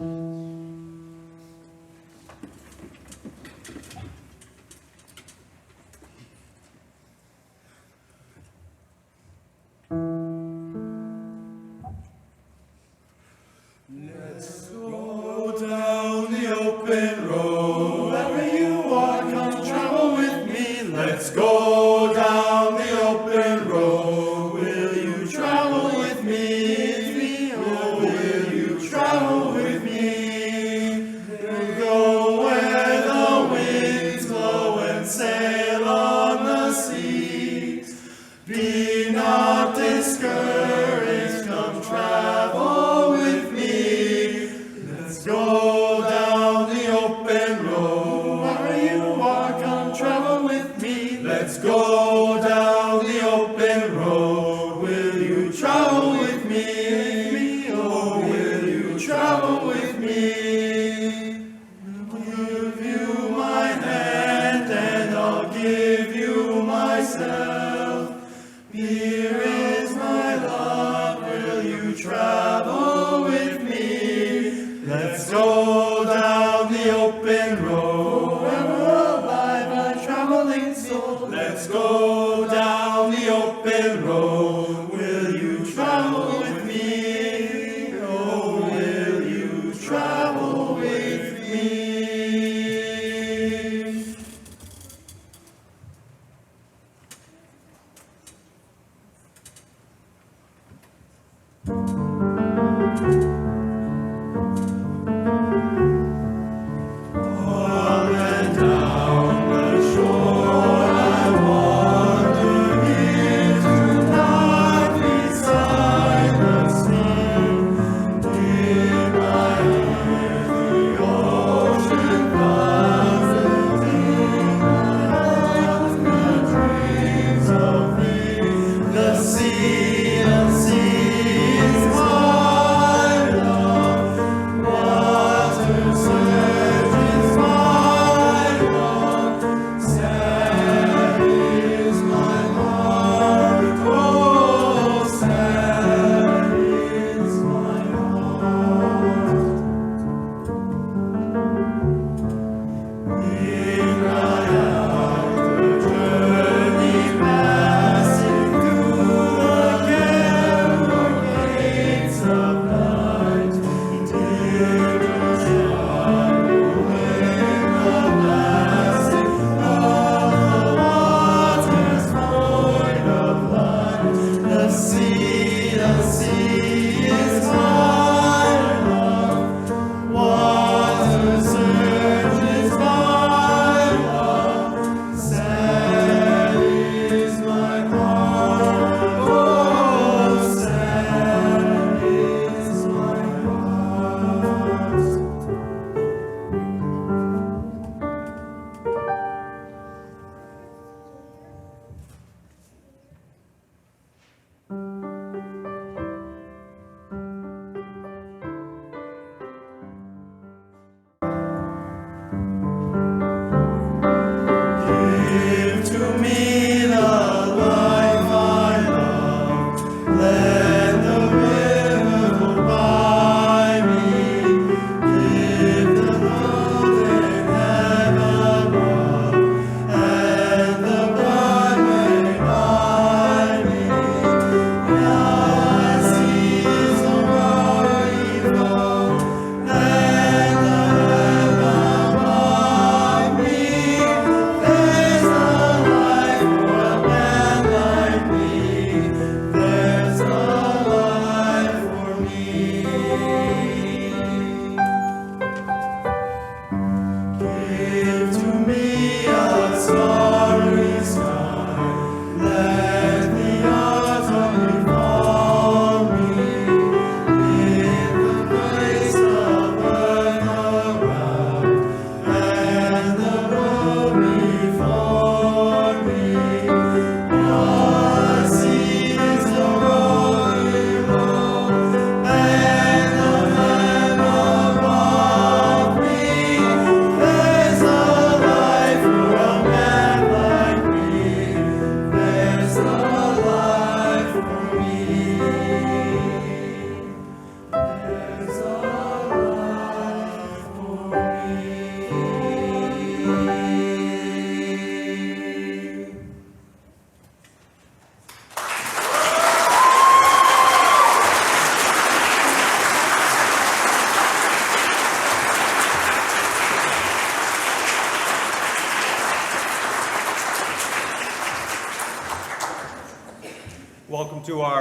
Let's go down the open road. Wherever you are, come travel with me. Let's go down the open road. Will you travel with me? Oh, will you travel with me?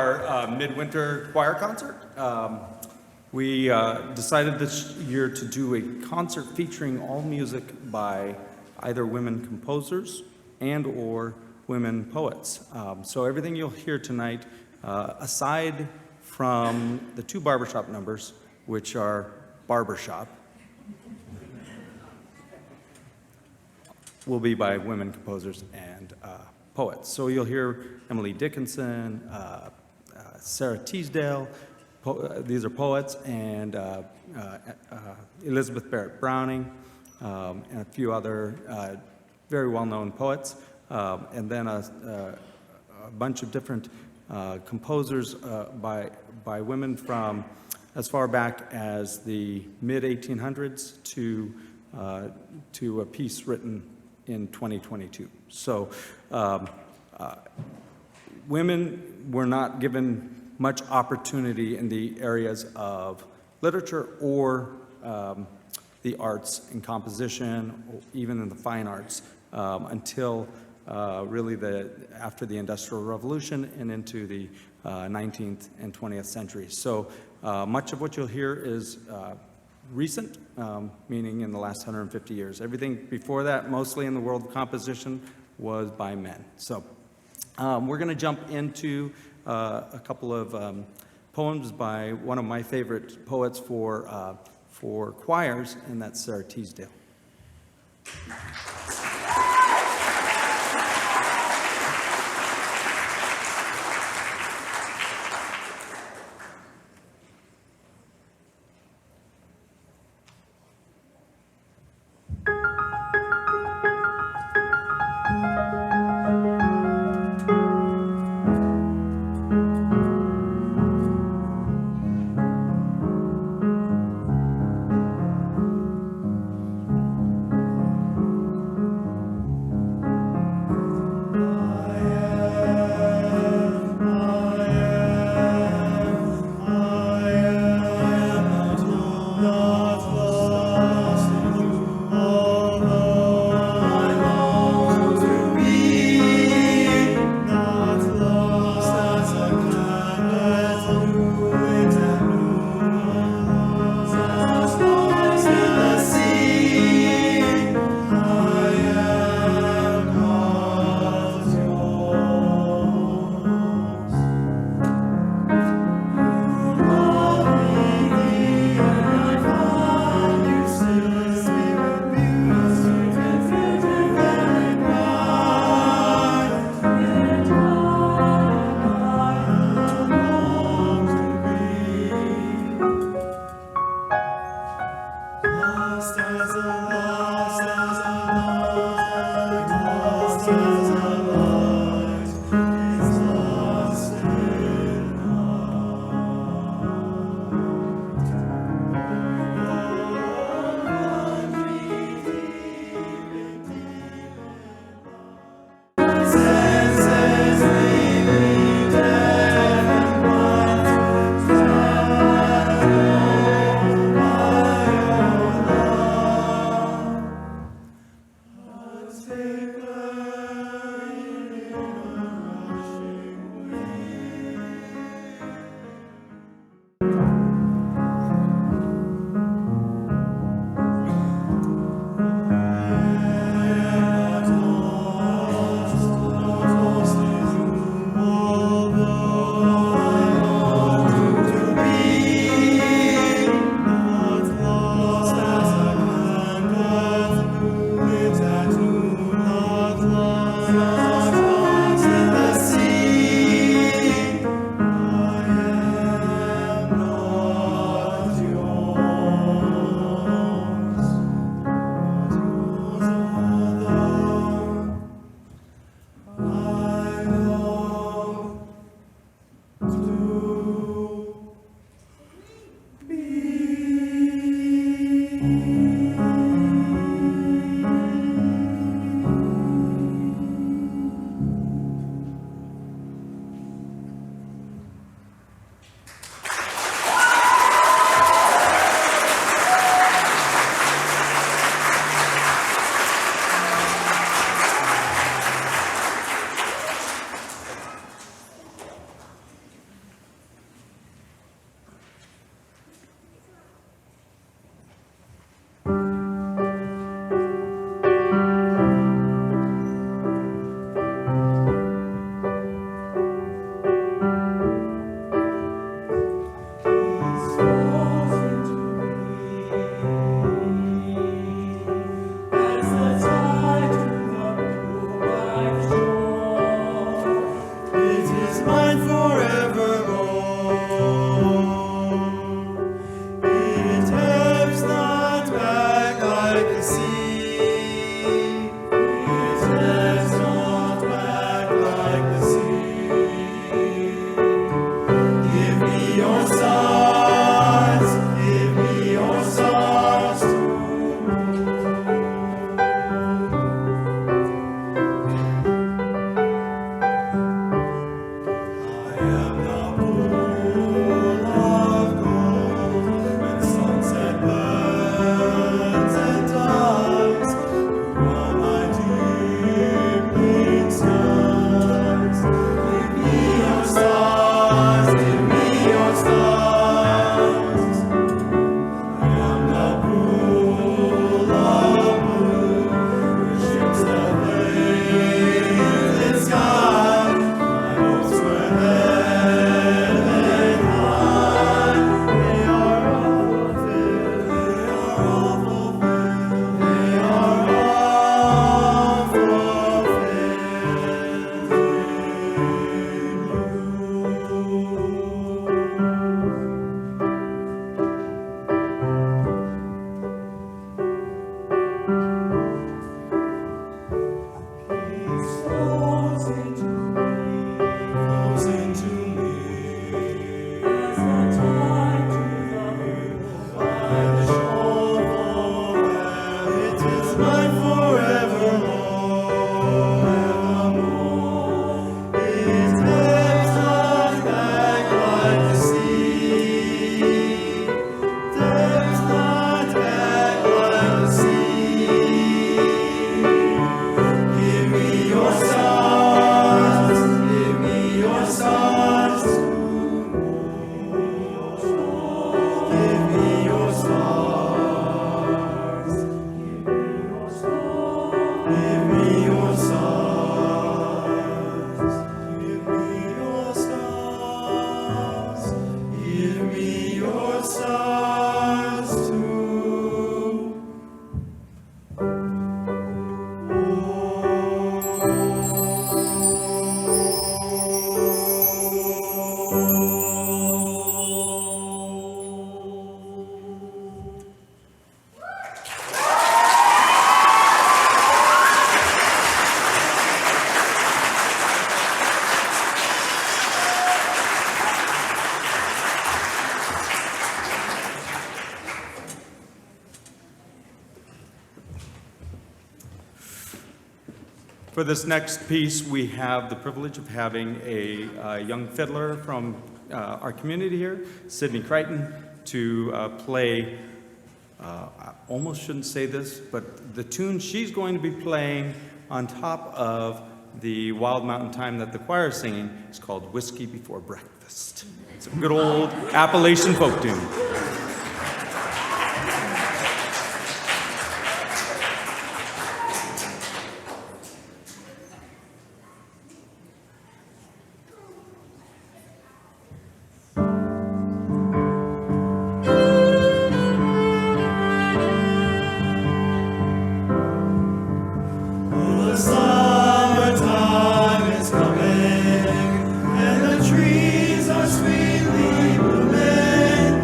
our midwinter choir concert. We decided this year to do a concert featuring all music by either women composers and or women poets. So everything you'll hear tonight, aside from the 2 barbershop numbers, which are barbershop, will be by women composers and poets. So you'll hear Emily Dickinson, Sarah Teasdale, these are poets, and Elizabeth Barrett Browning, and a few other very well-known poets, and then a bunch of different composers by women from as far back as the mid-1800s to a piece written in 2022. So women were not given much opportunity in the areas of literature or the arts and composition, or even in the fine arts, until really after the Industrial Revolution and into the 19th and 20th centuries. So much of what you'll hear is recent, meaning in the last 150 years. Everything before that, mostly in the world of composition, was by men. So we're going to jump into a couple of poems by one of my favorite poets for choirs, and that's Sarah Teasdale. your stars, give me your stars too. I am the pool of gold, when sunset burns and dies, you are my deepening skies. Give me your stars, give me your stars. I am the pool of blue, where ships that bathe in sky. My hopes were heaven high. They are all fulfilled, they are all fulfilled, they are all fulfilled Peace flows into me, flows into me. As the tide to the river by the shore forever. It is mine forevermore. It ebbs not back like the sea. Ebbs not back like the sea. Give me your stars, give me your stars too. Give me your stars, give me your stars, give me your stars, give me your stars, give me your stars too. For this next piece, we have the privilege of having a young fiddler from our community here, Sydney Crichton, to play, I almost shouldn't say this, but the tune she's going to be playing on top of the Wild Mountain Time that the choir is singing is called Whiskey Before Breakfast. It's a good old Appalachian folk tune. The summertime is coming, and the trees are sweetly blooming,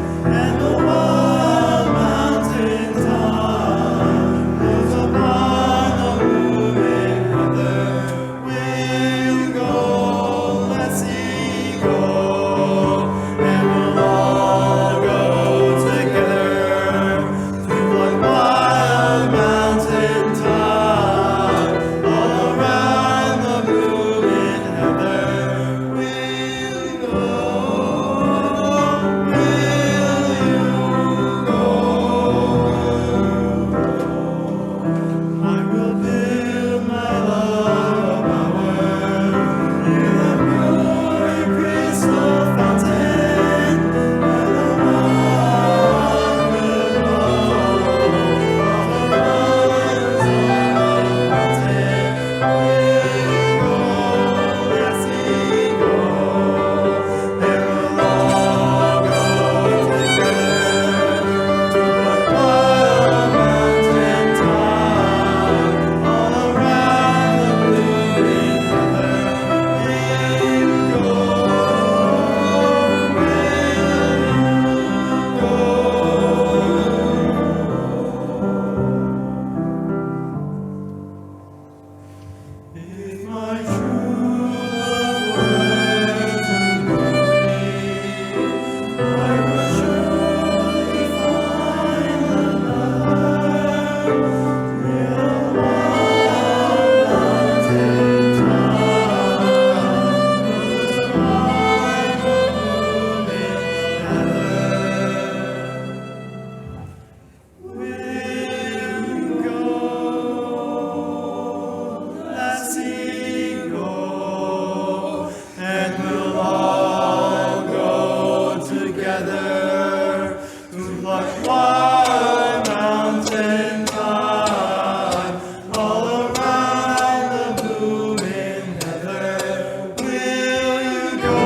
like wild mountain thyme, all around the blooming heather. Will you go,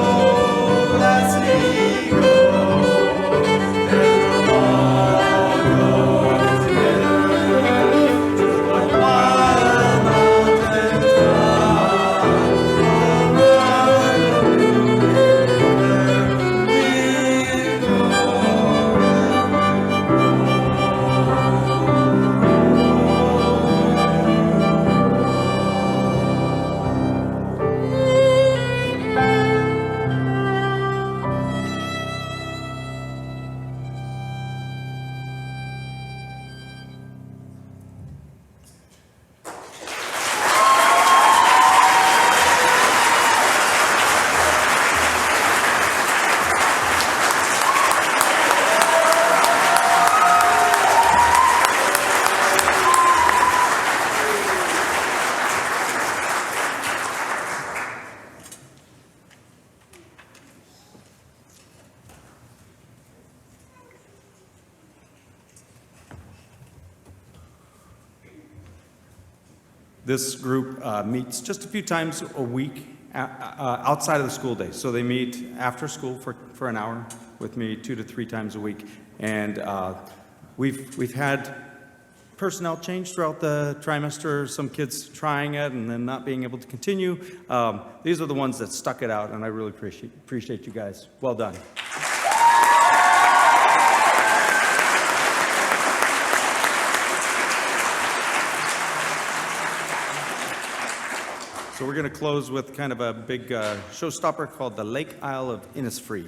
lassie, go? And we'll all go together, just like wild mountain thyme, all around the blooming This group meets just a few times a week outside of the school day. So they meet after school for an hour with me 2 to 3 times a week. And we've had personnel change throughout the trimester, some kids trying it and then not being able to continue. These are the ones that stuck it out, and I really appreciate you guys. Well done. So we're going to close with kind of a big showstopper called the Lake Isle of Innisfree.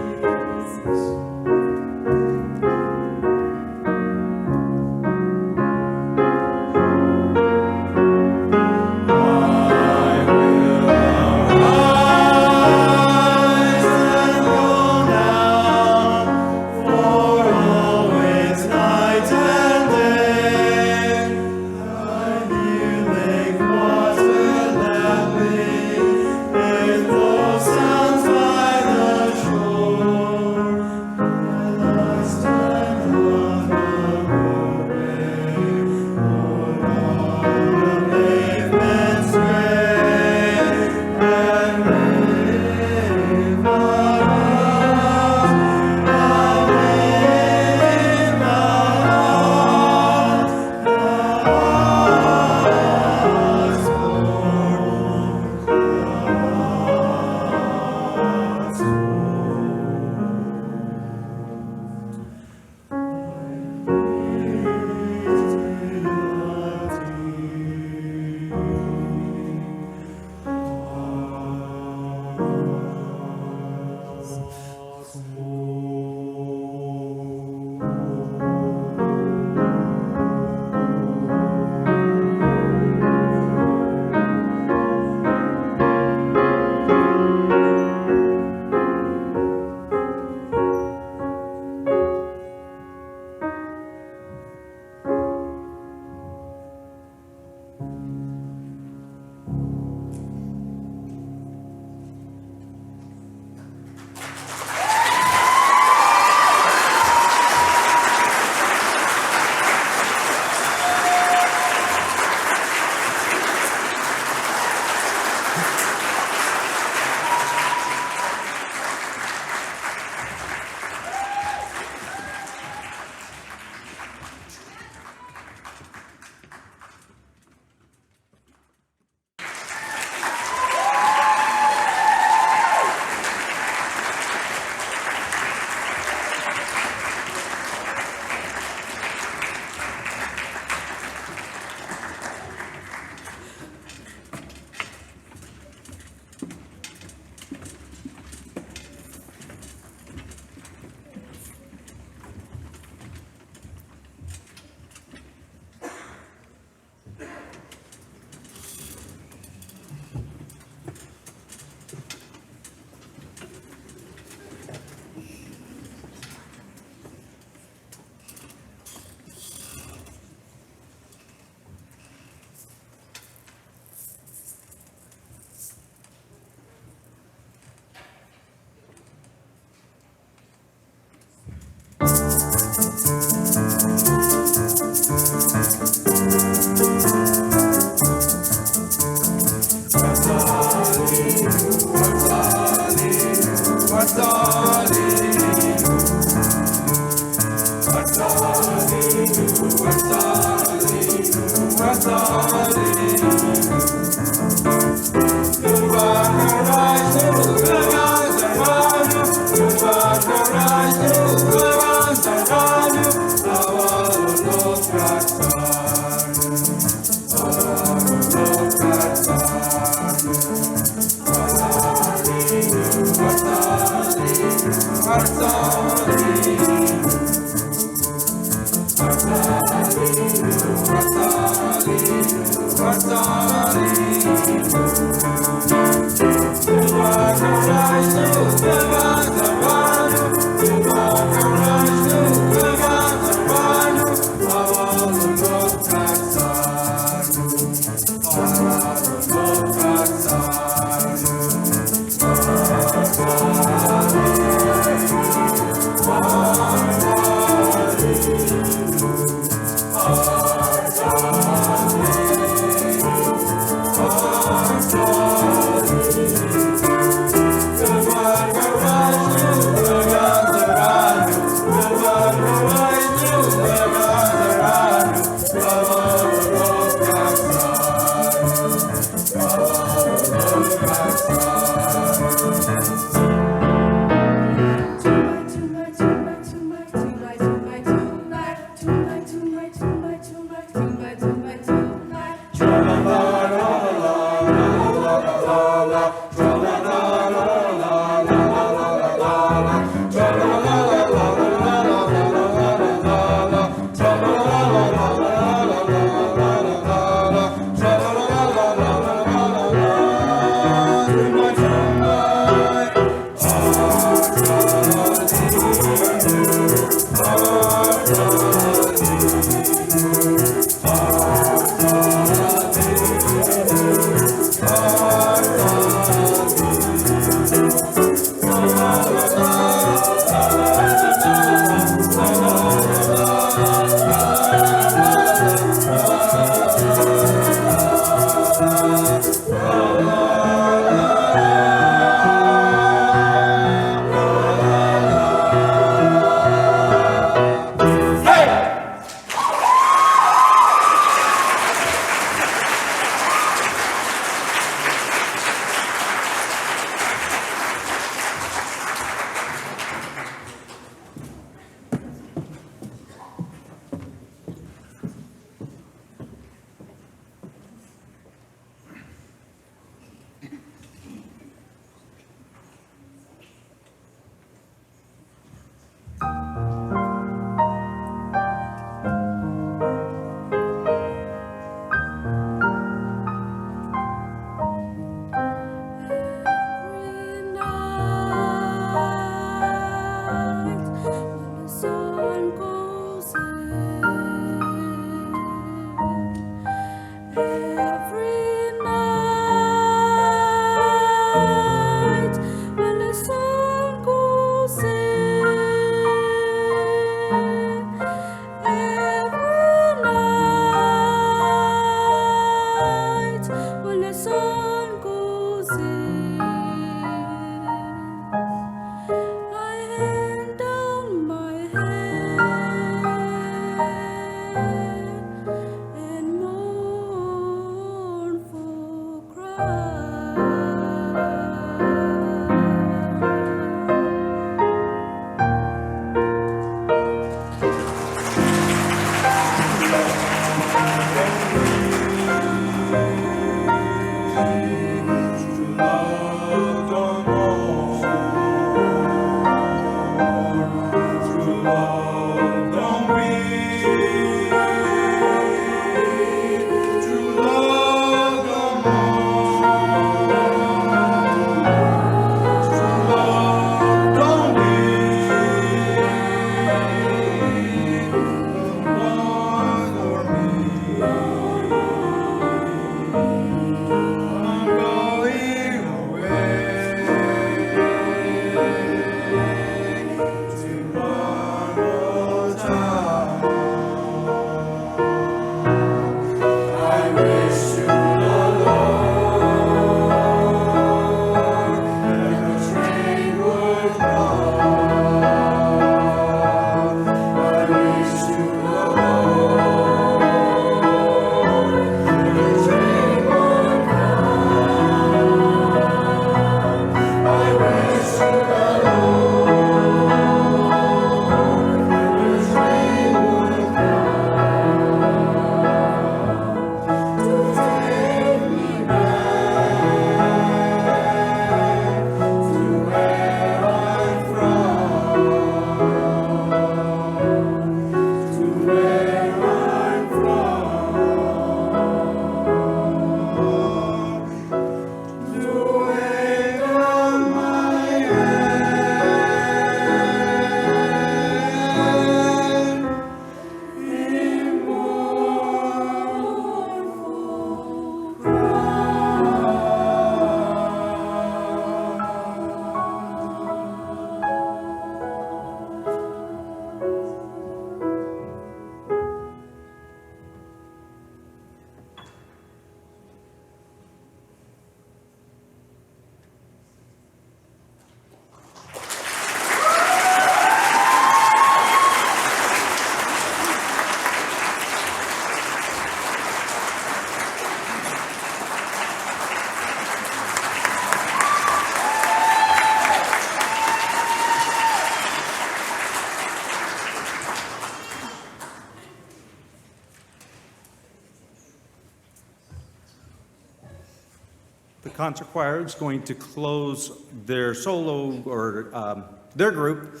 The concert choir is going to close their solo or their group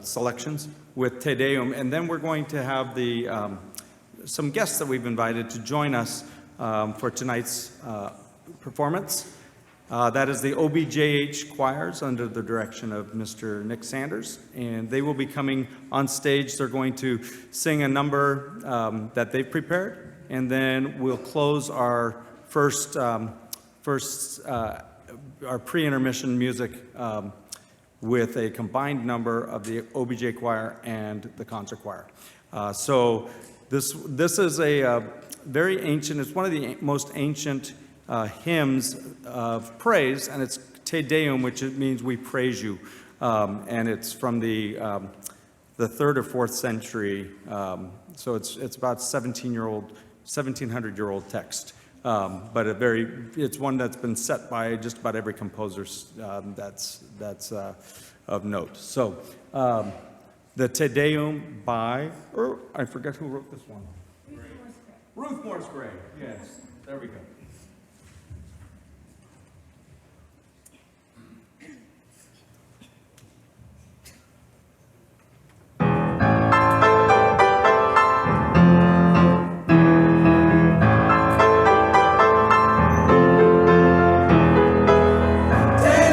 selections with Te Deum, and then we're going to have the some guests that we've invited to join us for tonight's performance. That is the OBJH choirs under the direction of Mr. Nick Sanders, and they will be coming on stage. They're going to sing a number that they've prepared, and then we'll close our our pre-intermission music with a combined number of the OBJ choir and the concert choir. So this is a very ancient, it's one of the most ancient hymns of praise, and it's Te Deum, which it means we praise you. And it's from the 3rd or 4th century, so it's about 1700-year-old text. But it's one that's been set by just about every composer that's of note. So the Te Deum by, I forget who wrote this one. Ruth Morris Gray. Yes, there we go. Te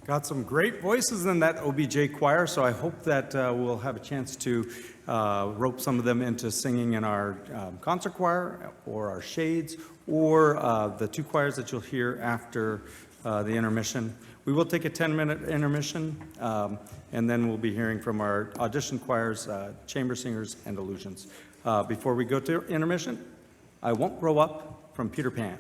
Got some great voices in that OBJ choir, so I hope that we'll have a chance to rope some of them into singing in our concert choir or our shades or the two choirs that you'll hear after the intermission. We will take a 10-minute intermission, and then we'll be hearing from our audition choirs, chamber singers, and illusions. Before we go to intermission, I Won't Grow Up from Peter Pan.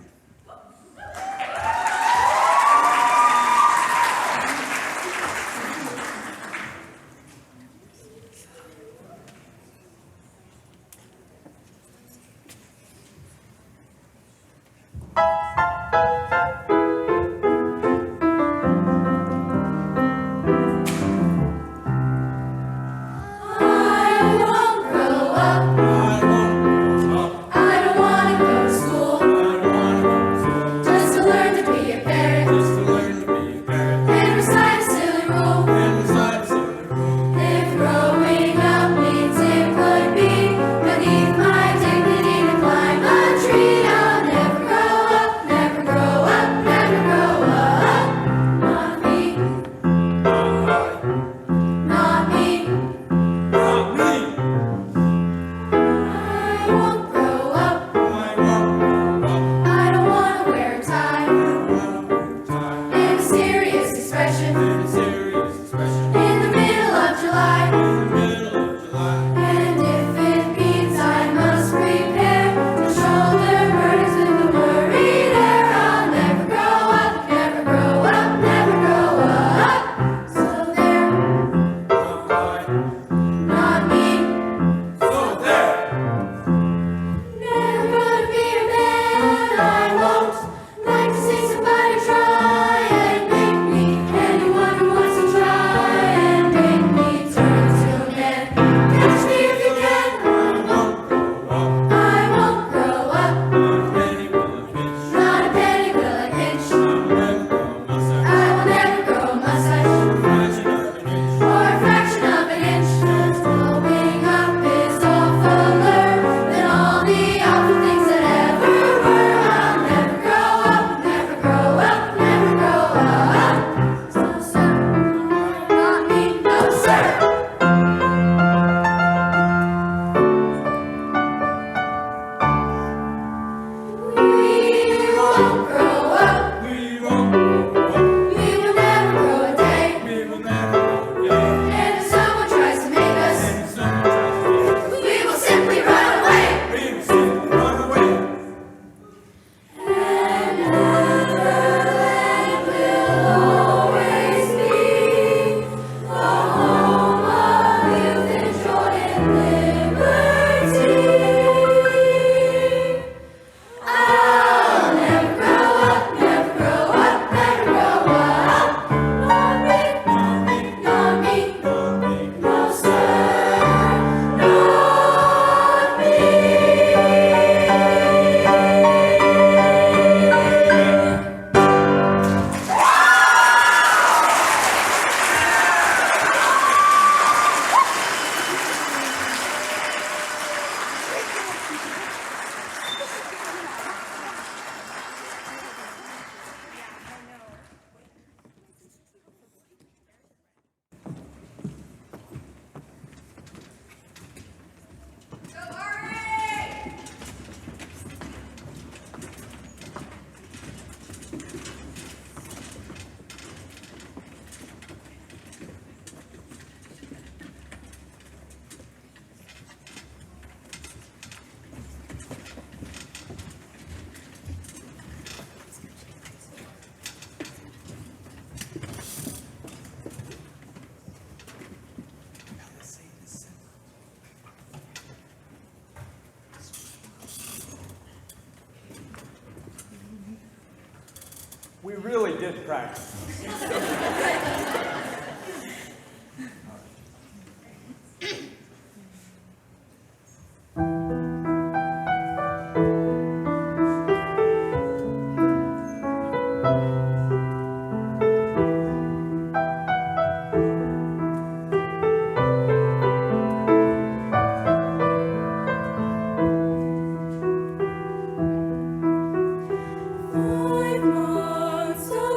We really did practice.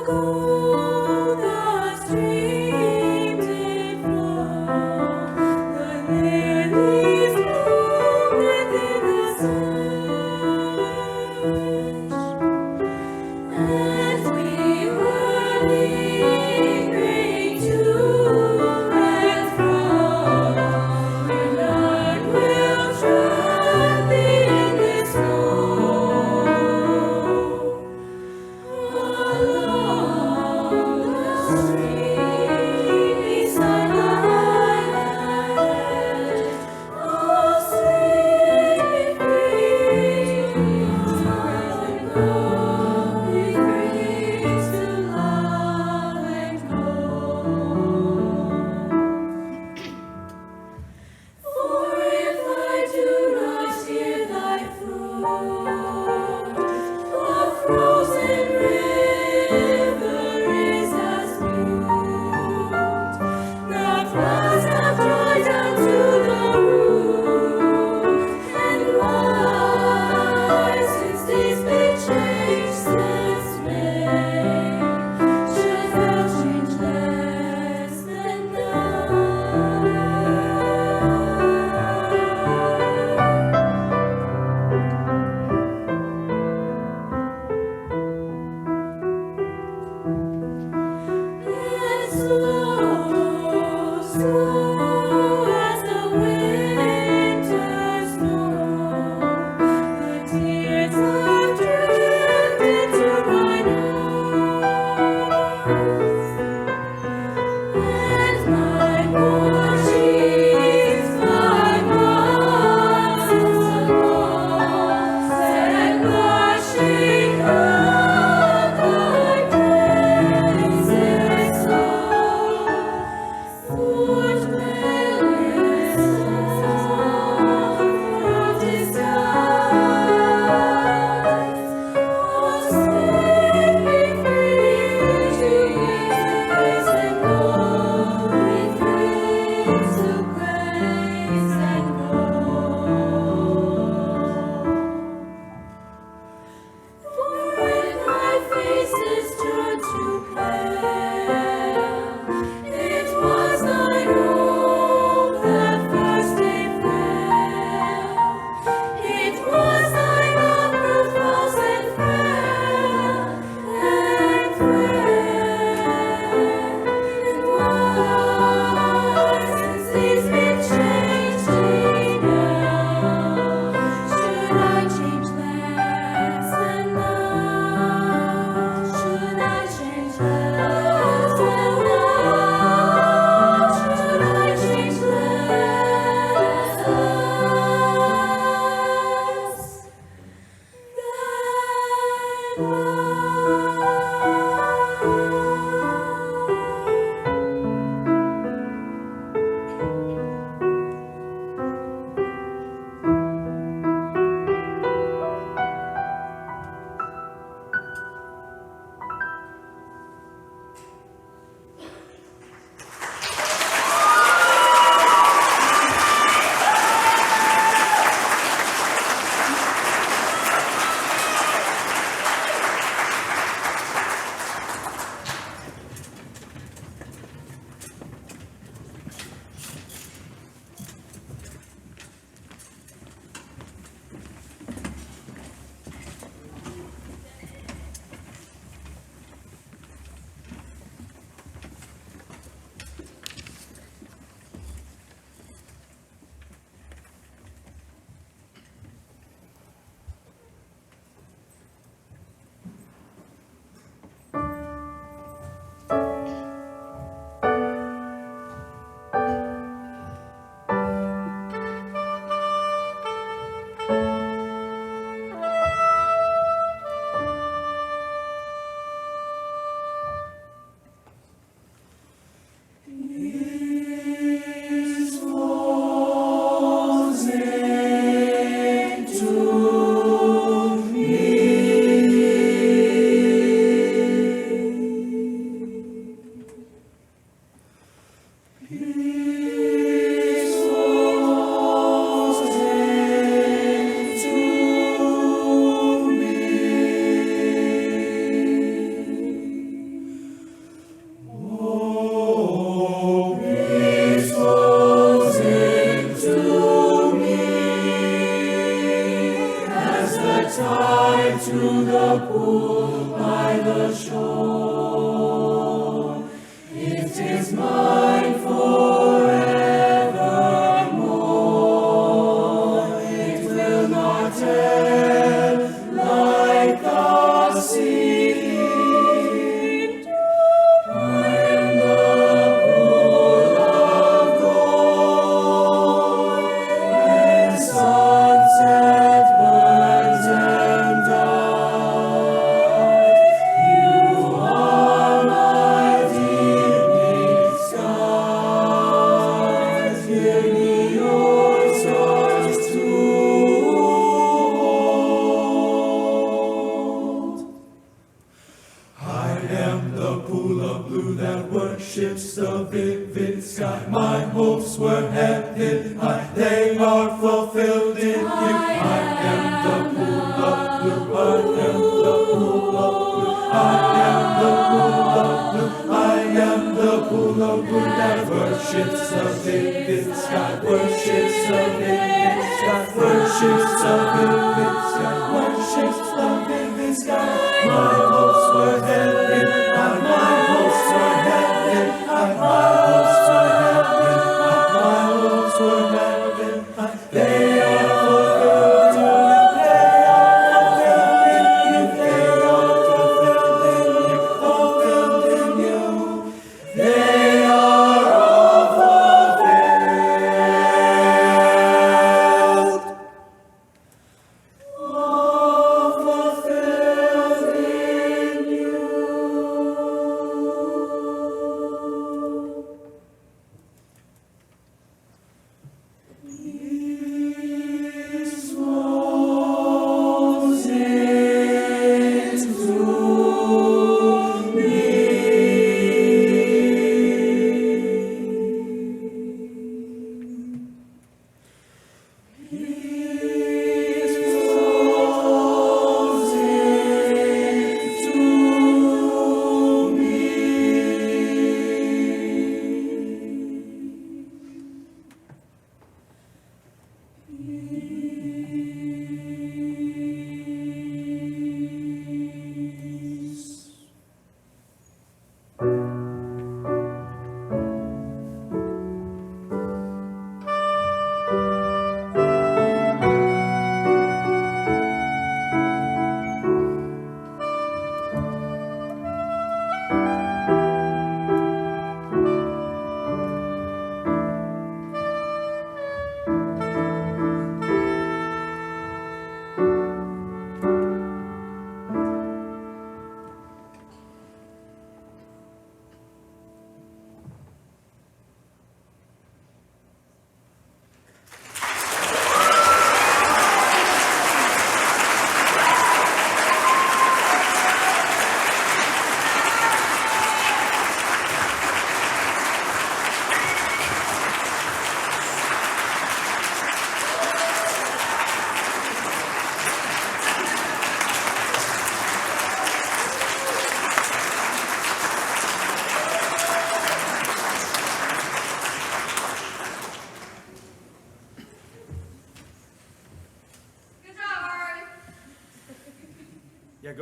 Ago, the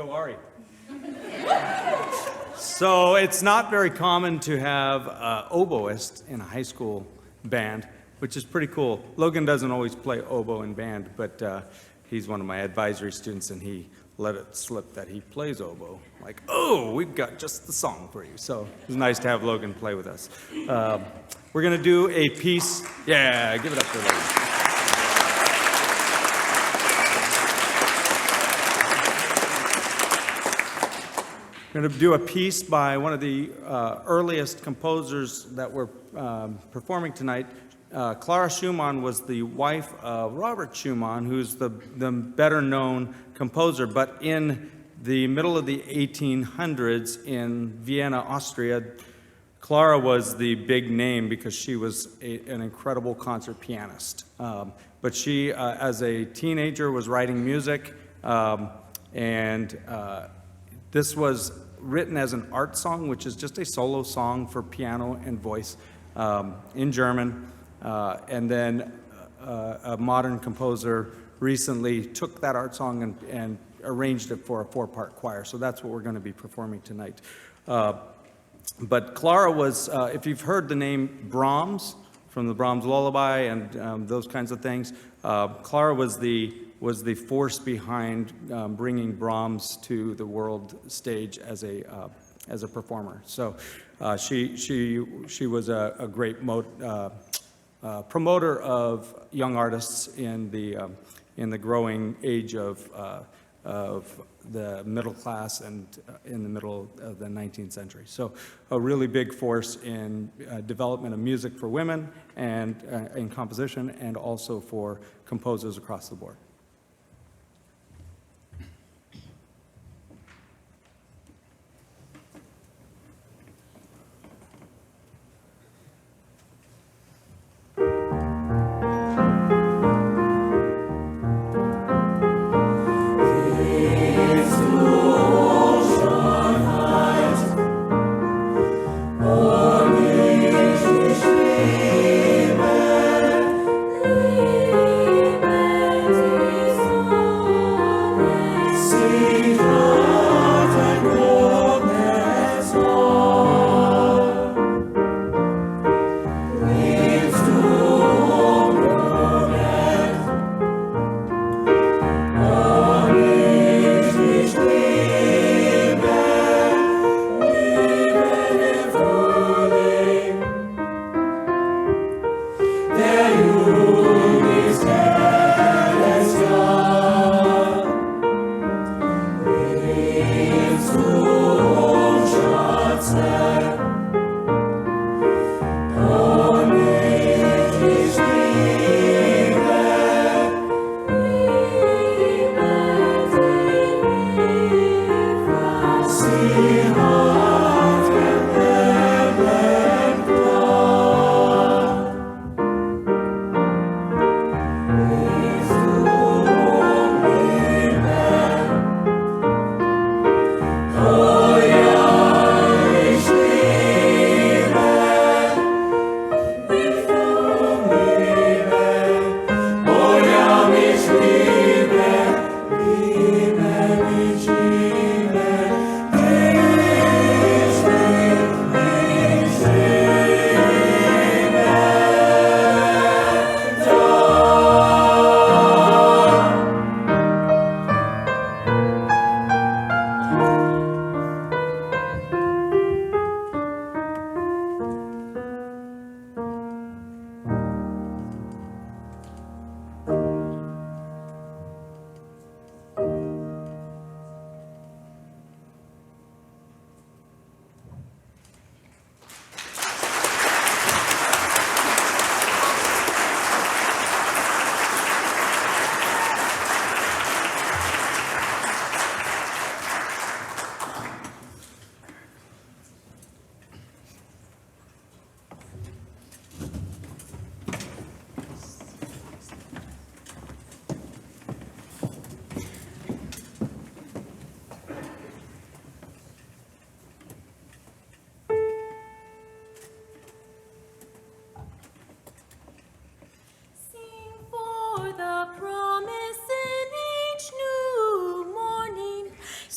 Go Ari. So it's not very common to have an oboist in a high school band, which is pretty cool. Logan doesn't always play oboe in band, but he's one of my advisory students, and he let it slip that he plays oboe. Like, oh, we've got just the song for you. So it's nice to have Logan play with us. We're going to do a piece. Yeah, give it up for Logan. We're going to do a piece by one of the earliest composers that we're performing tonight. Clara Schumann was the wife of Robert Schumann, who's the better-known composer. But in the middle of the 1800s in Vienna, Austria, Clara was the big name because she was an incredible concert pianist. But she, as a teenager, was writing music, and this was written as an art song, which is just a solo song for piano and voice in German. And then a modern composer recently took that art song and arranged it for a 4-part choir. So that's what we're going to be performing tonight. But Clara was, if you've heard the name Brahms, from the Brahms Lullaby and those kinds of things, Clara was the force behind bringing Brahms to the world stage as a performer. So she was a great promoter of young artists in the growing age of the middle class and in the middle of the 19th century. So a really big force in development of music for women and in composition, and also for composers across the board. Liebe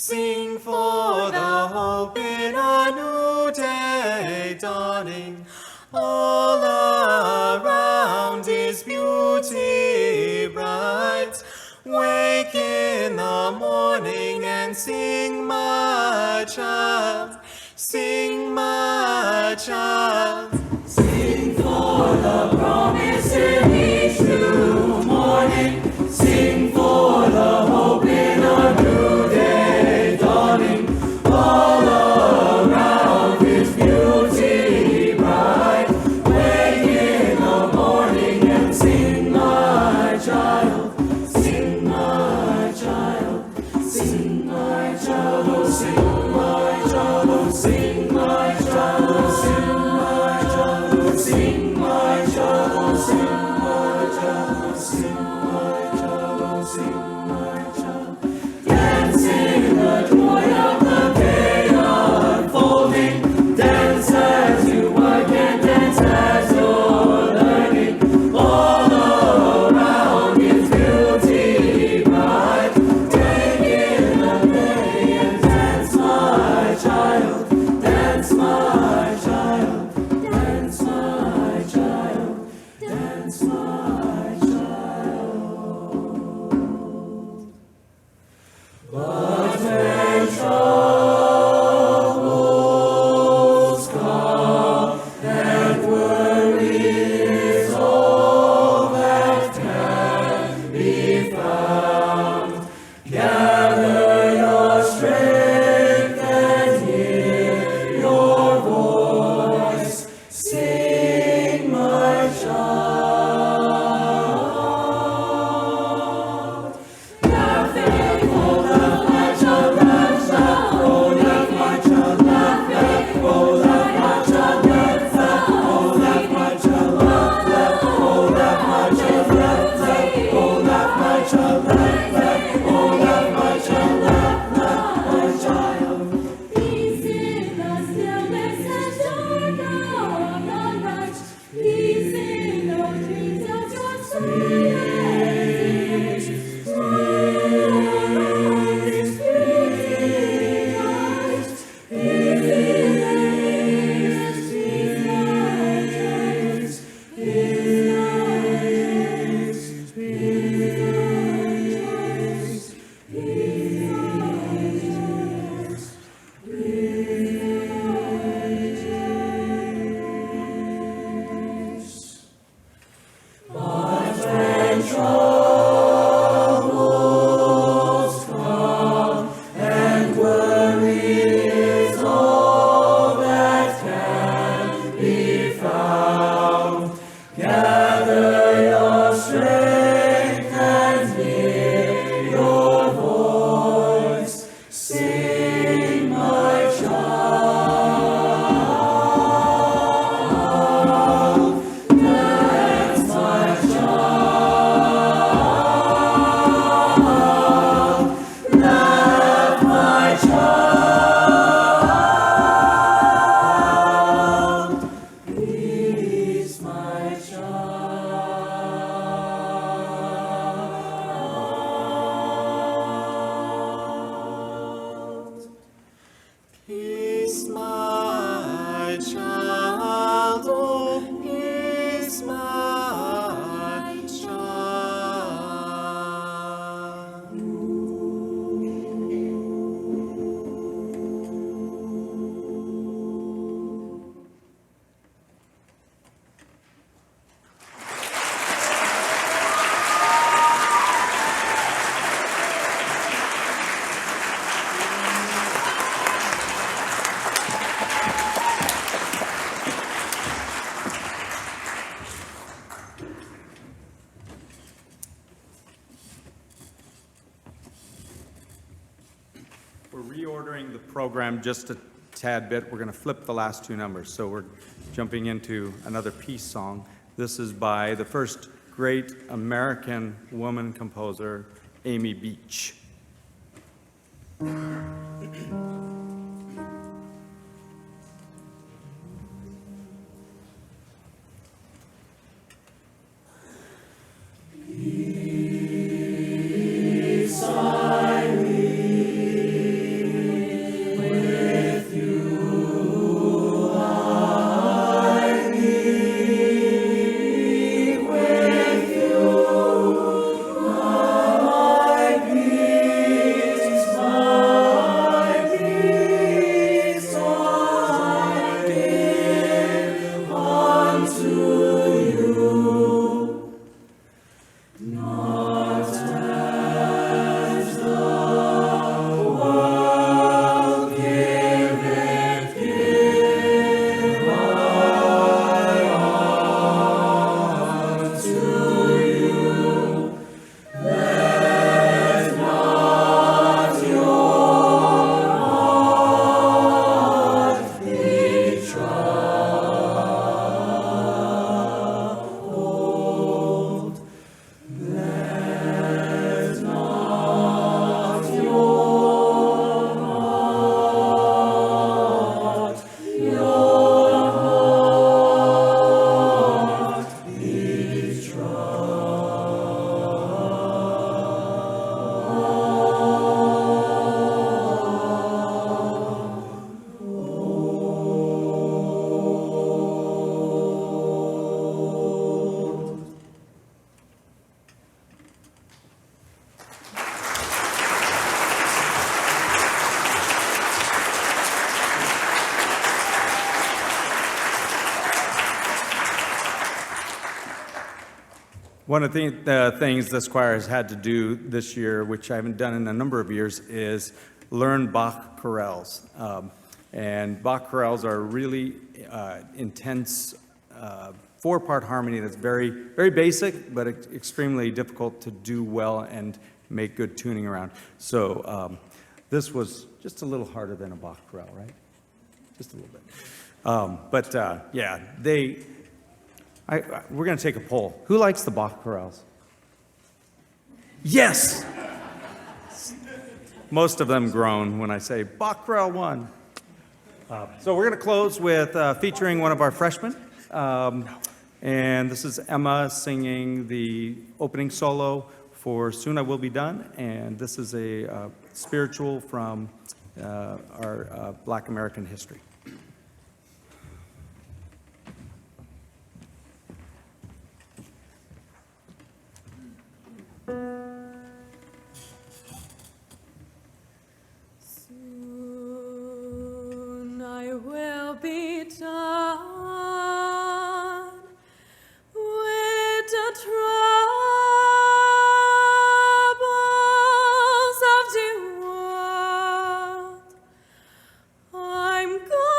Sing for the hope in a new day dawning. All around is beauty bright. Wake in the morning and sing, my child. Sing, my child. Sing for the promise in each new morning. Sing for the hope in a new day dawning. All around is beauty bright. Wake in the morning and sing, my child. Sing, my child. Sing, my child. Oh, sing, my child. Oh, sing, my child. Oh, sing, my child. Oh, sing, my child. Oh, sing, my child. Oh, sing, my child. Oh, sing, my child. Dance in the joy of the day unfolding. Dance as you work and dance as you're learning. All around is beauty bright. Take in the day and dance, my child. Dance, my child. Dance, my child. Dance, my child. But when troubles come and worry is all that can be found, gather your strength and hear your voice. Sing, my child. Laugh and oh, laugh, my child, laugh, laugh, oh, laugh, my child, laugh, laugh, oh, laugh, my child, laugh, laugh, oh, laugh, my child, laugh, laugh, oh, laugh, my child, laugh, laugh, oh, laugh, my child, laugh, laugh, oh, laugh, my child, laugh, laugh, my child. Peace in the stillness and dark of the night. Peace in the dreams of your soul. But when troubles come and worry is all that can be found, gather your strength and hear your voice. Sing, my child. Dance, my child. Laugh, my child. Peace, my child. Peace, my child. Oh, peace, my child. We're reordering the program just a tad bit. We're going to flip the last two numbers. So we're jumping into another peace song. This is by the first great American woman composer, Amy Beach. Peace I leave. One of the things this choir has had to do this year, which I haven't done in a number of years, is learn Bach chorales. And Bach chorales are really intense four-part harmony that's very, very basic, but extremely difficult to do well and make good tuning around. So this was just a little harder than a Bach chorale, right? Just a little bit. Yeah, we're going to take a poll. Who likes the Bach chorales? Yes! Most of them groan when I say Bach chorale 1. So we're going to close with featuring one of our freshmen. And this is Emma singing the opening solo for Soon I Will Be Done. And this is a spiritual from our Black American history. Soon I will be done with the troubles of the world. I'm going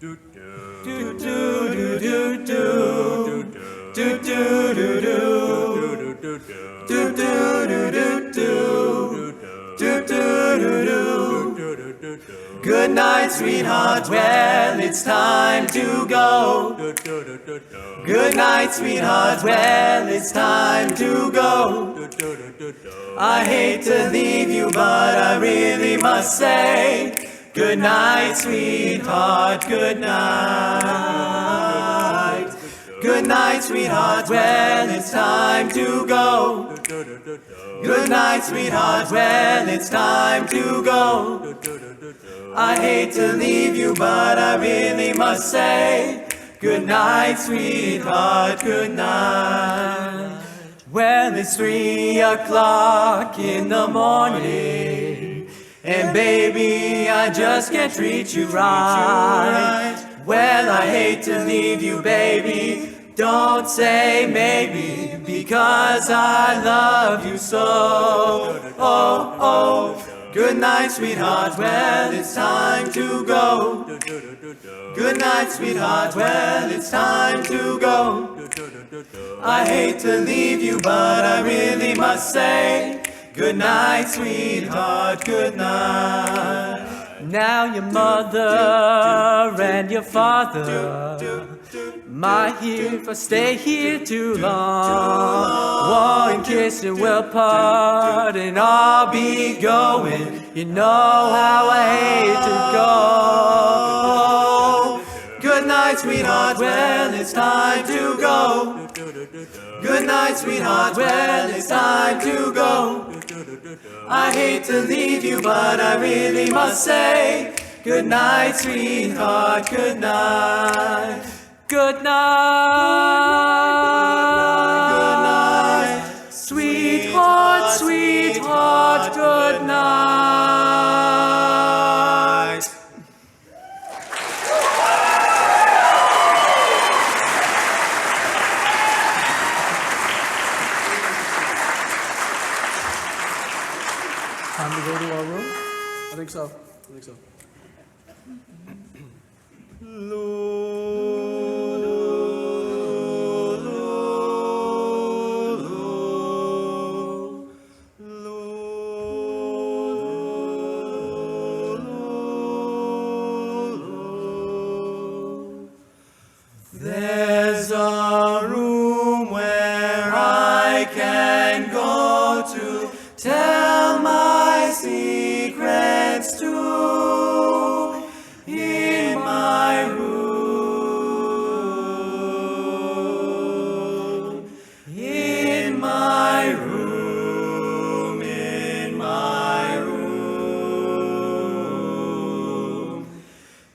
Good night, sweetheart. Well, it's time to go. Good night, sweetheart. Well, it's time to go. I hate to leave you, but I really must say, good night, sweetheart. Good night. Good night, sweetheart. Well, it's time to go. Good night, sweetheart. Well, it's time to go. I hate to leave you, but I really must say, good night, sweetheart. Good night. Well, it's 3 o'clock in the morning, and baby, I just can't treat you right. Well, I hate to leave you, baby. Don't say maybe, because I love you so. Oh, oh. Good night, sweetheart. Well, it's time to go. Good night, sweetheart. Well, it's time to go. I hate to leave you, but I really must say, good night, sweetheart. Good night. Now your mother and your father might hear if I stay here too long. One kiss and we'll part, and I'll be going. You know how I hate to go. Good night, sweetheart. Well, it's time to go. Good night, sweetheart. Well, it's time to go. I hate to leave you, but I really must say, good night, sweetheart. Good night. Good night. Sweetheart, sweetheart, good night. Time to go to our room? I think so. There's a room where I can go to tell my secrets to. In my room, in my room, in my room.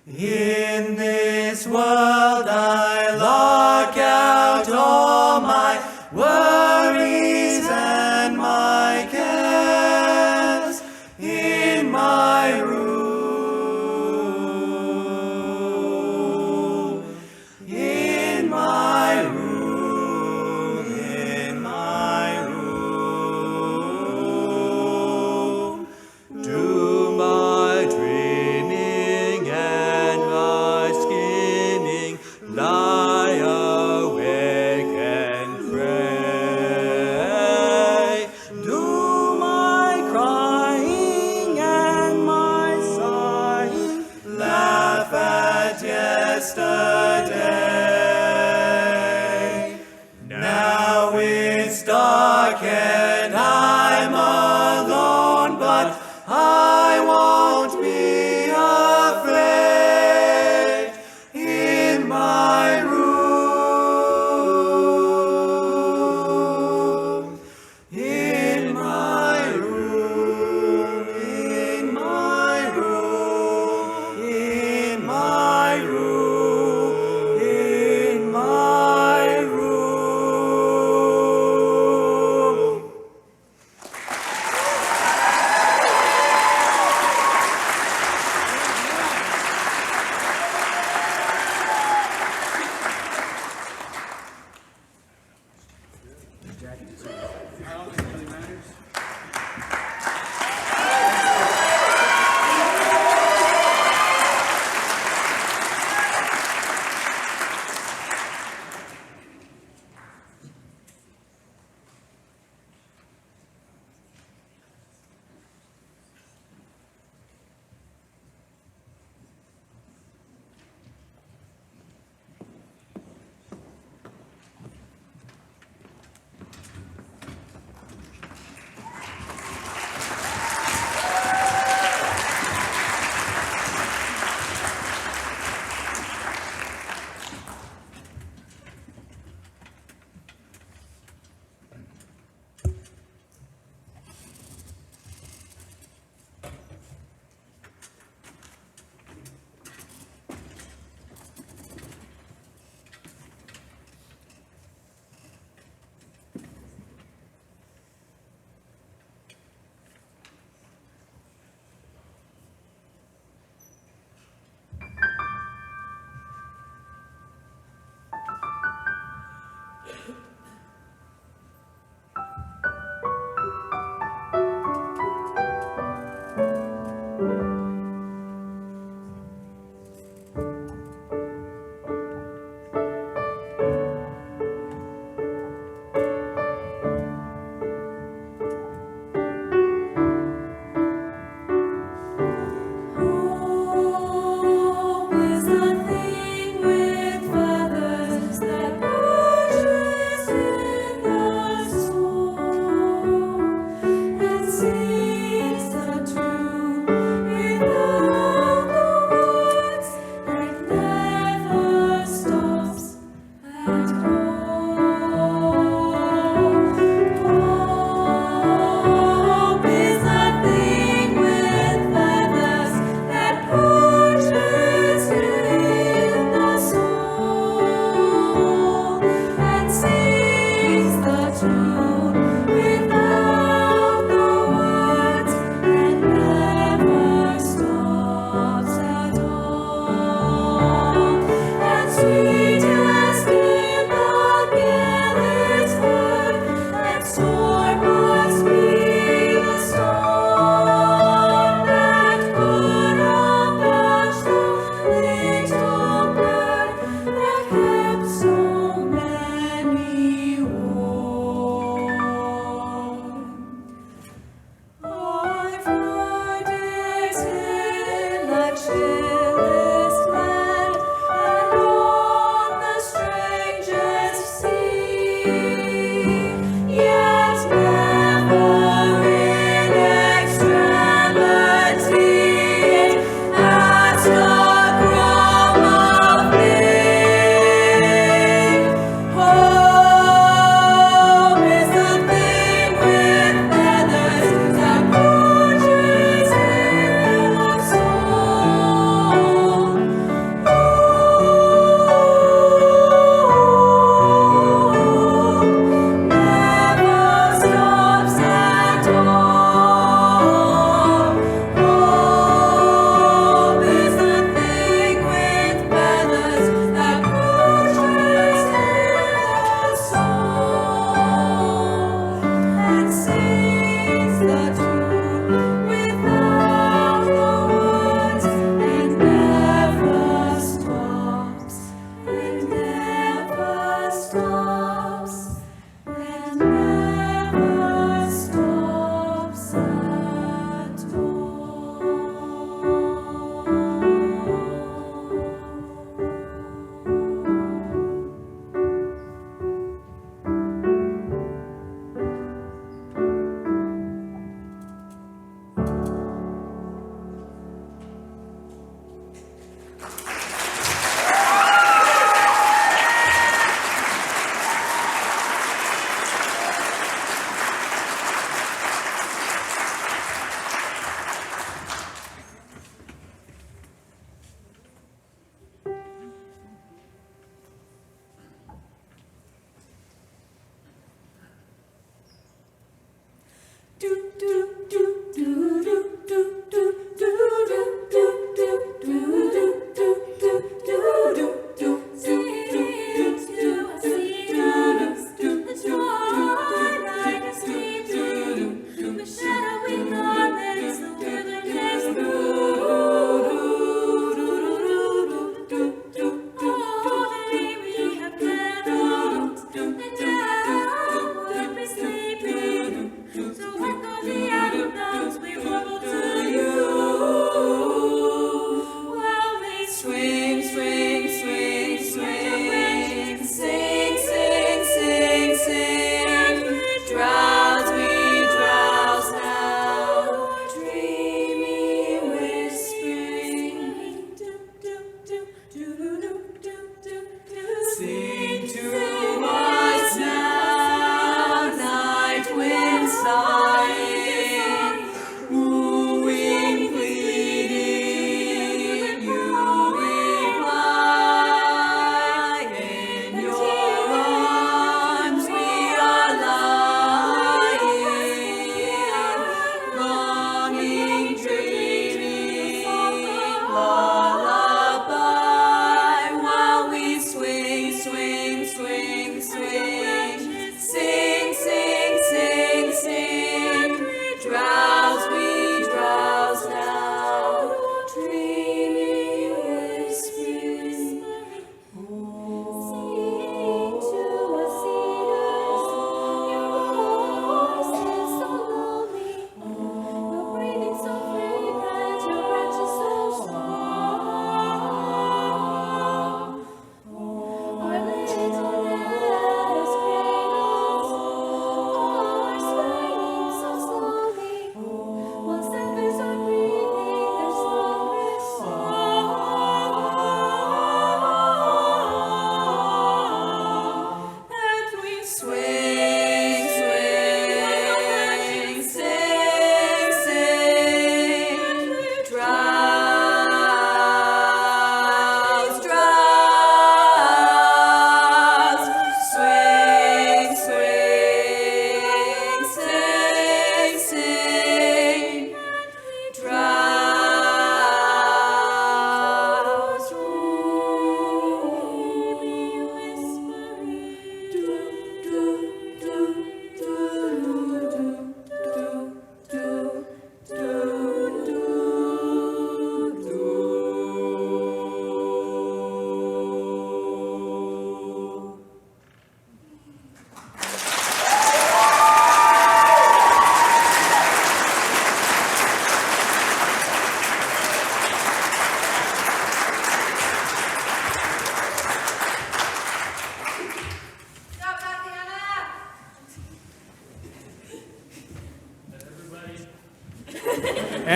In this world I lock out all my worries and my cares. In my room, in my room, in my room. Do my dreaming and my scheming, lie awake and pray. Do my crying and my sighing, laugh at yesterday. Now it's dark and I'm alone, but I won't be afraid. In my room, in my room, in my room, in my room, in my room.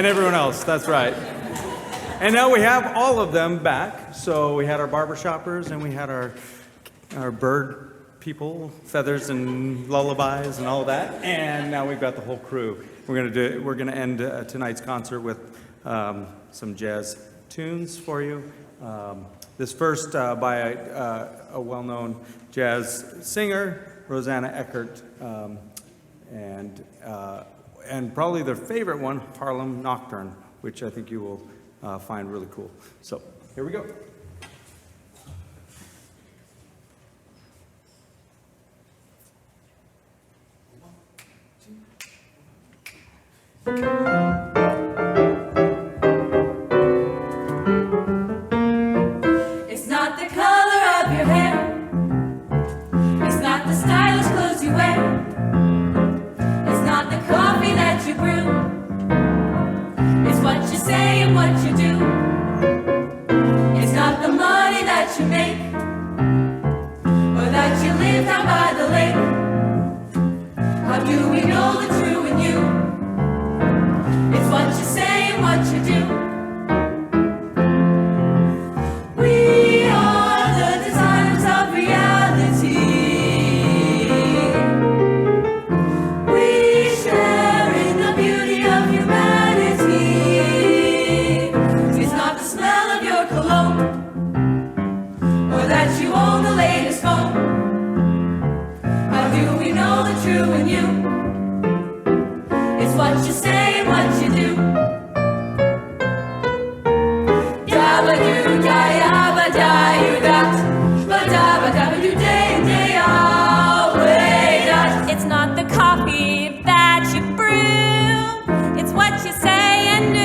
And everyone else, that's right. And now we have all of them back. So we had our barber shoppers and we had our bird people, feathers and lullabies and all that. And now we've got the whole crew. We're gonna end tonight's concert with some jazz tunes for you. This first by a well-known jazz singer, Rosanna Eckert, and probably their favorite one, Harlem Nocturne, which I think you will find really cool. So here we go. It's not the color of your hair. It's not the stylish clothes you wear. It's not the coffee that you brew. It's what you say and what you do. It's not the money that you make, or that you live down by the lake. How do we know the true in you? It's what you say and what you do. We are the designers of reality. We share in the beauty of humanity. It's not the smell of your cologne, or that you own the latest phone. How do we know the true in you? It's what you say and what you do. It's not the coffee that you brew. It's what you say and do.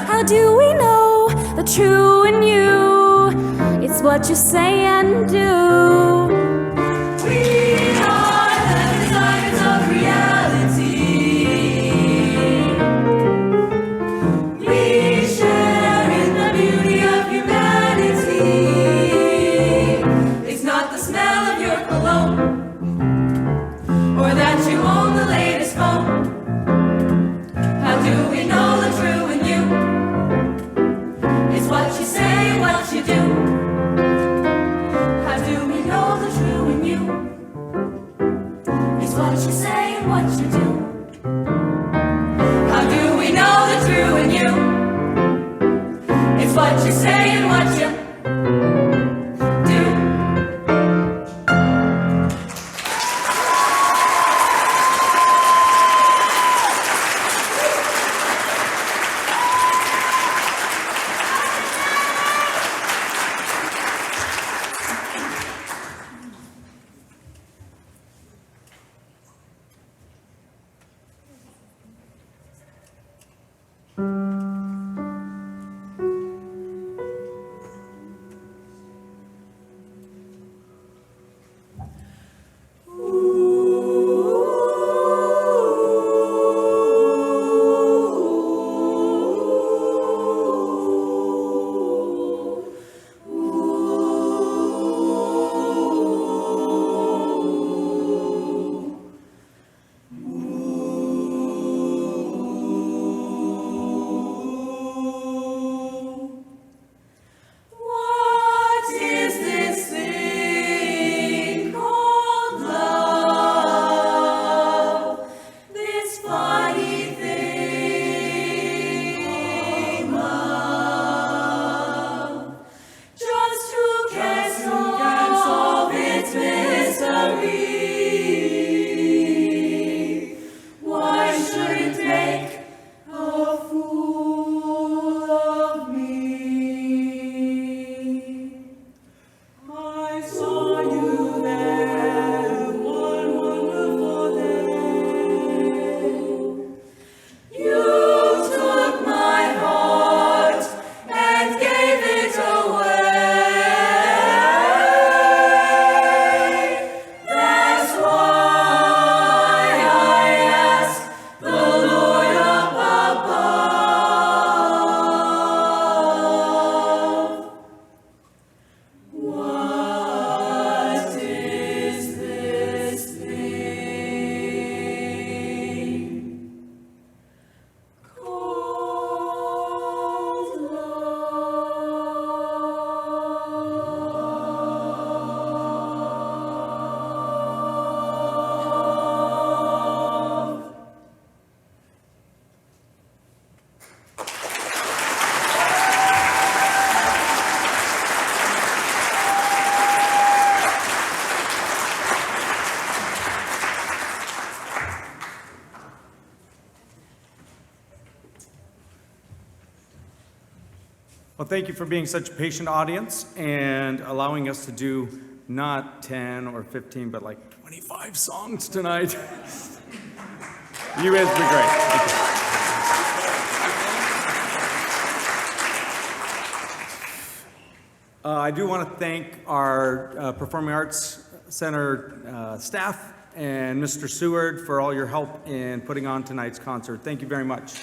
How do we know the true in you? It's what you say and do. We are the designers of reality. We share in the beauty of humanity. It's not the smell of your cologne, or that you own the latest phone. How do we know the true in you? It's what you say and what you do. How do we know the true in you? It's what you say and what you do. How do we know the true in you? It's what you say and what you do. Well, thank you for being such a patient audience and allowing us to do not 10 or 15, but like 25 songs tonight. You guys have been great. Thank you. I do want to thank our Performing Arts Center staff and Mr. Seward for all your help in putting on tonight's concert. Thank you very much.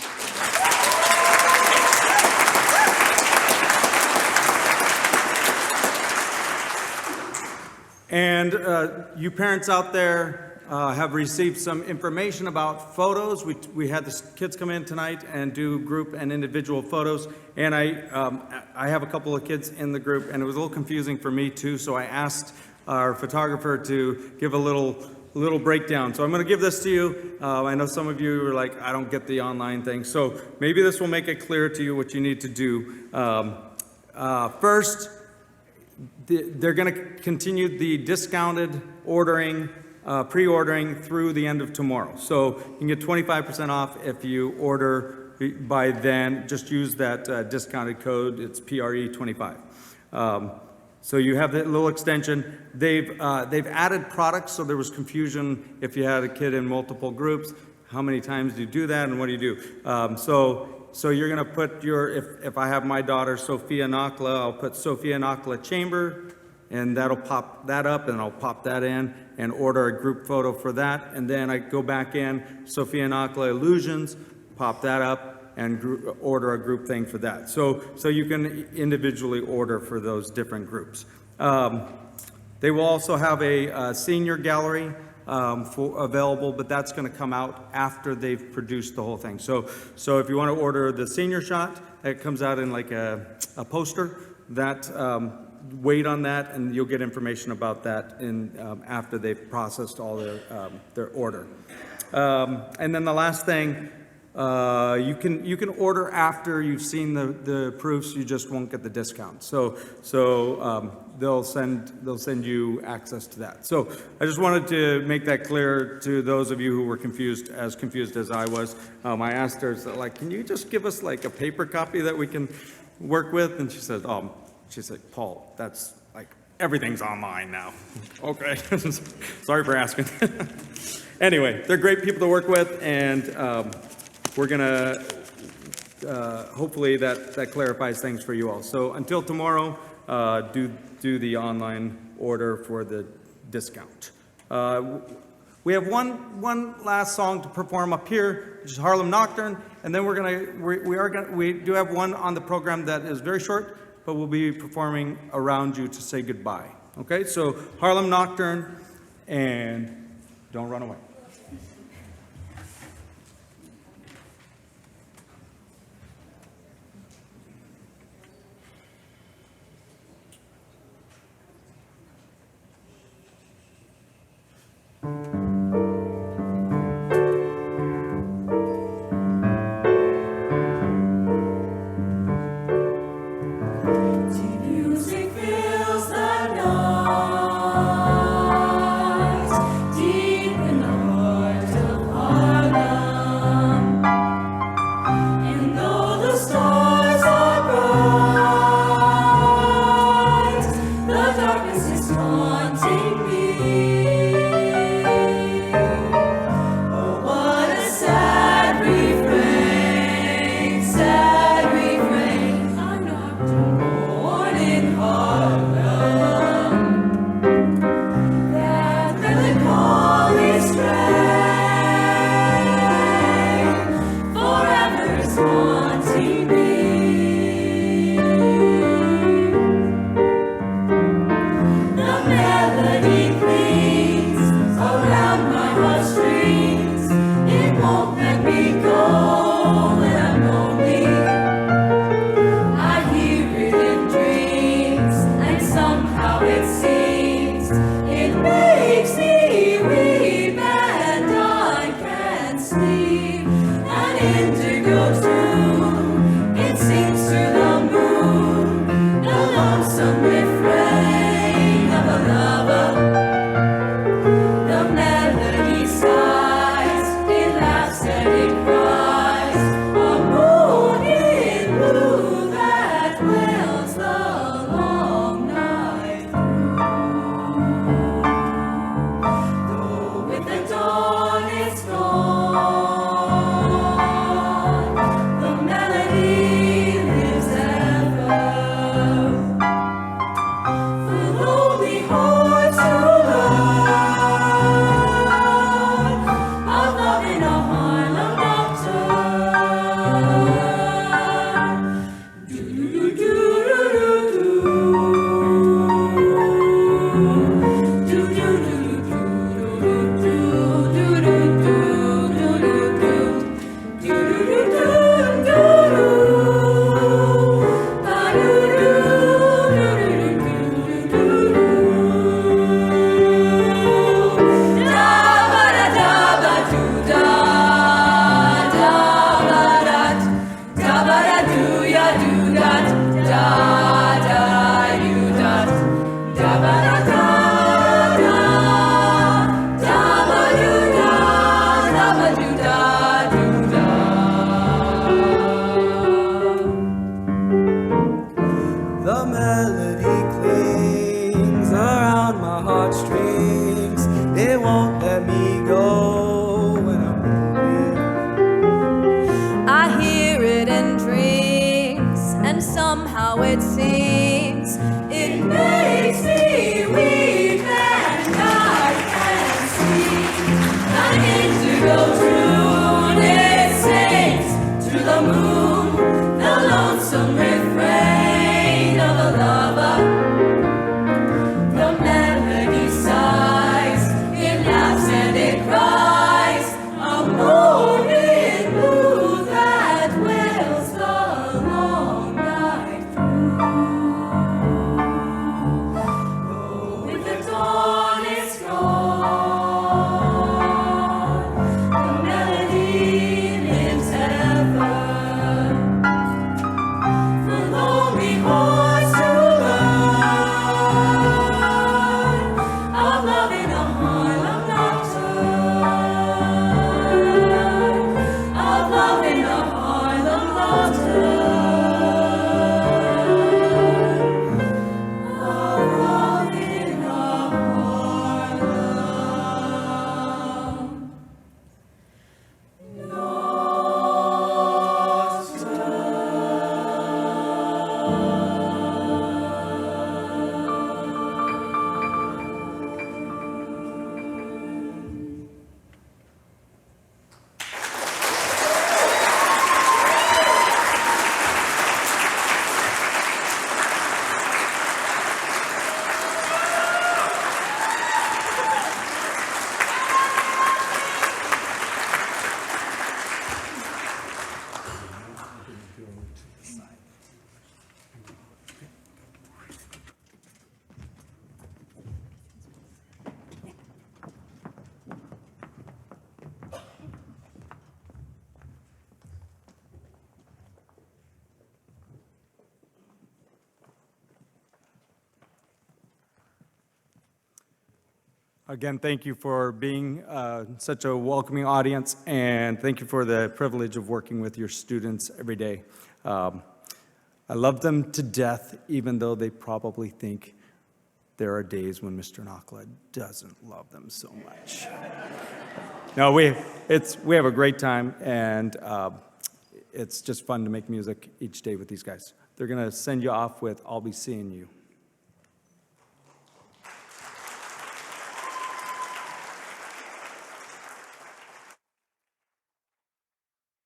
And you parents out there have received some information about photos. We had the kids come in tonight and do group and individual photos. And I have a couple of kids in the group, and it was a little confusing for me too. So I asked our photographer to give a little breakdown. So I'm going to give this to you. I know some of you are like, I don't get the online thing. So maybe this will make it clear to you what you need to do. First, they're going to continue the discounted ordering, pre-ordering through the end of tomorrow. So you can get 25% off if you order by then. Just use that discounted code. It's PRE25. So you have that little extension. They've added products, so there was confusion if you had a kid in multiple groups. How many times do you do that, and what do you do? So you're going to put if I have my daughter, Sophia Nakla, I'll put Sophia Nakla Chamber, and that'll pop that up, and I'll pop that in and order a group photo for that. And then I go back in, Sophia Nakla Illusions, pop that up, and order a group thing for that. So you can individually order for those different groups. They will also have a senior gallery available, but that's going to come out after they've produced the whole thing. So if you want to order the senior shot, it comes out in like a poster. That wait on that, and you'll get information about that after they've processed all their order. And then the last thing, you can order after you've seen the proofs. You just won't get the discount. So they'll send you access to that. So I just wanted to make that clear to those of you who were confused as I was. I asked her, like, can you just give us like a paper copy that we can work with? And she said, Paul, that's like everything's online now. Okay, sorry for asking. Anyway, they're great people to work with, and we're gonna hopefully that clarifies things for you all. So until tomorrow, do the online order for the discount. We have one last song to perform up here, which is Harlem Nocturne, and then we do have one on the program that is very short, but we'll be performing Around You to say goodbye. Okay, so Harlem Nocturne, and don't run away. Music fills the noise, deep in the heart let me go when I'm with I hear it in dreams, and somehow it seems it makes me weep, and I can see an indigo tune. It sings to the moon, the lonesome refrain of a lover. The melody sighs, it laughs and it cries, a moaning blue that wails the long night through. With the dawn it's gone, the melody lives ever. For lonely hearts to learn of love in a Harlem nocturne, of love in a Harlem nocturne, of love in a Harlem Again, thank you for being such a welcoming audience, and thank you for the privilege of working with your students every day. I love them to death, even though they probably think there are days when Mr. Nakla doesn't love them so much. No, we have a great time, and it's just fun to make music each day with these guys. They're going to send you off with "I'll Be Seeing You."